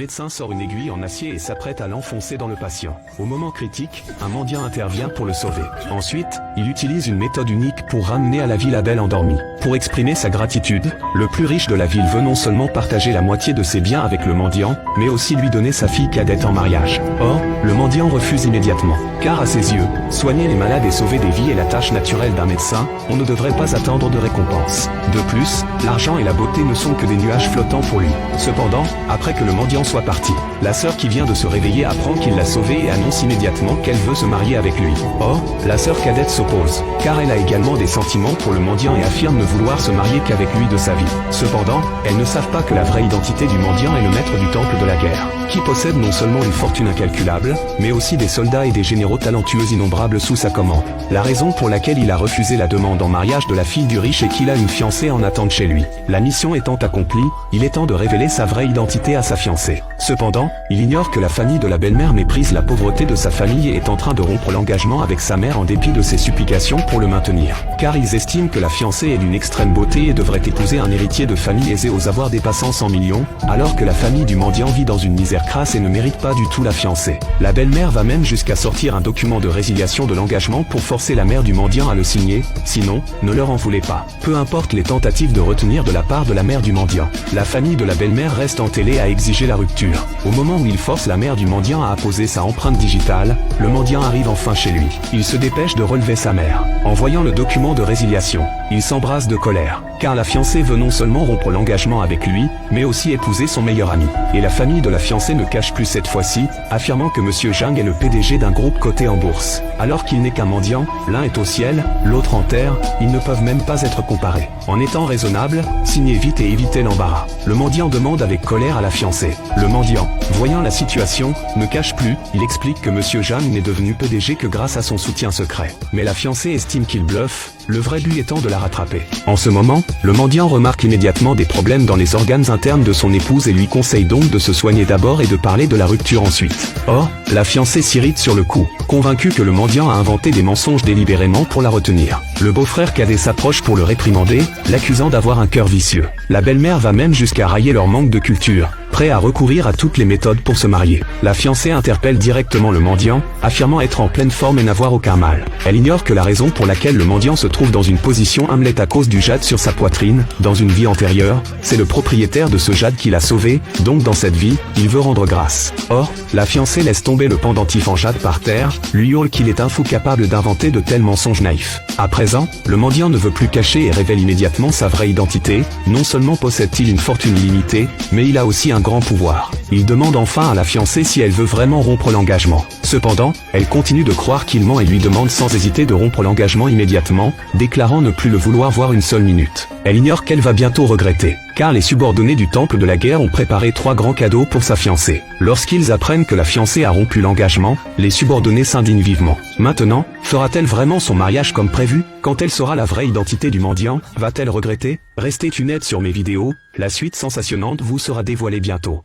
Le médecin sort une aiguille en acier et s'apprête à l'enfoncer dans le patient. Au moment critique, un mendiant intervient pour le sauver. Ensuite, il utilise une méthode unique pour ramener à la vie la belle endormie. Pour exprimer sa gratitude, le plus riche de la ville veut non seulement partager la moitié de ses biens avec le mendiant, mais aussi lui donner sa fille cadette en mariage. Or, le mendiant refuse immédiatement, car à ses yeux, soigner les malades et sauver des vies est la tâche naturelle d'un médecin, on ne devrait pas attendre de récompense. De plus, l'argent et la beauté ne sont que des nuages flottants pour lui. Cependant, après que le mendiant soit parti, la sœur qui vient de se réveiller apprend qu'il l'a sauvé et annonce immédiatement qu'elle veut se marier avec lui. Or, la sœur cadette s'oppose, car elle a également des sentiments pour le mendiant et affirme ne vouloir se marier qu'avec lui de sa vie. Cependant, elles ne savent pas que la vraie identité du mendiant est le maître du temple de la guerre, qui possède non seulement une fortune incalculable, mais aussi des soldats et des généraux talentueux innombrables sous sa commande. La raison pour laquelle il a refusé la demande en mariage de la fille du riche est qu'il a une fiancée en attente chez lui. La mission étant accomplie, il est temps de révéler sa vraie identité à sa fiancée. Cependant, il ignore que la famille de la belle-mère méprise la pauvreté de sa famille et est en train de rompre l'engagement avec sa mère en dépit de ses supplications pour le maintenir. Car ils estiment que la fiancée est d'une extrême beauté et devrait épouser un héritier de famille aisé aux avoirs dépassant 100 millions, alors que la famille du mendiant vit dans une misère crasse et ne mérite pas du tout la fiancée. La belle-mère va même jusqu'à sortir un document de résiliation de l'engagement pour forcer la mère du mendiant à le signer, sinon, ne leur en voulez pas. Peu importe les tentatives de retenir de la part de la mère du mendiant, la famille de la belle-mère reste entellée à exiger la rupture. Au moment où il force la mère du mendiant à apposer sa empreinte digitale, le mendiant arrive enfin chez lui. Il se dépêche de relever sa mère. En voyant le document de résiliation, il s'embrase de colère, car la fiancée veut non seulement rompre l'engagement avec lui, mais aussi épouser son meilleur ami. Et la famille de la fiancée ne cache plus cette fois-ci, affirmant que Monsieur Zhang est le PDG d'un groupe coté en bourse. Alors qu'il n'est qu'un mendiant, l'un est au ciel, l'autre en terre, ils ne peuvent même pas être comparés. En étant raisonnable, signez vite et évitez l'embarras. Le mendiant demande avec colère à la fiancée. Le mendiant, voyant la situation, ne cache plus, il explique que Monsieur Zhang n'est devenu PDG que grâce à son soutien secret. Mais la fiancée estime qu'il bluffe, le vrai but étant de la rattraper. En ce moment, le mendiant remarque immédiatement des problèmes dans les organes internes de son épouse et lui conseille donc de se soigner d'abord et de parler de la rupture ensuite. Or, la fiancée s'irrite sur le coup, convaincue que le mendiant a inventé des mensonges délibérément pour la retenir. Le beau-frère cadet s'approche pour le réprimander, l'accusant d'avoir un cœur vicieux. La belle-mère va même jusqu'à railler leur manque de culture, prêt à recourir à toutes les méthodes pour se marier. La fiancée interpelle directement le mendiant, affirmant être en pleine forme et n'avoir aucun mal. Elle ignore que la raison pour laquelle le mendiant se trouve dans une position Hamlet à cause du jade sur sa poitrine, dans une vie antérieure, c'est le propriétaire de ce jade qui l'a sauvé, donc dans cette vie, il veut rendre grâce. Or, la fiancée laisse tomber le pendentif en jade par terre, lui hurle qu'il est un fou capable d'inventer de tels mensonges naïfs. À présent, le mendiant ne veut plus cacher et révèle immédiatement sa vraie identité, non seulement possède-t-il une fortune illimitée, mais il a aussi un grand pouvoir. Il demande enfin à la fiancée si elle veut vraiment rompre l'engagement. Cependant, elle continue de croire qu'il ment et lui demande sans hésiter de rompre l'engagement immédiatement, déclarant ne plus le vouloir voir une seule minute. Elle ignore qu'elle va bientôt regretter, car les subordonnés du temple de la guerre ont préparé 3 grands cadeaux pour sa fiancée. Lorsqu'ils apprennent que la fiancée a rompu l'engagement, les subordonnés s'indignent vivement. Maintenant, fera-t-elle vraiment son mariage comme prévu? Quand elle saura la vraie identité du mendiant, va-t-elle regretter? Restez tunnés sur mes vidéos, la suite sensationnante vous sera dévoilée bientôt.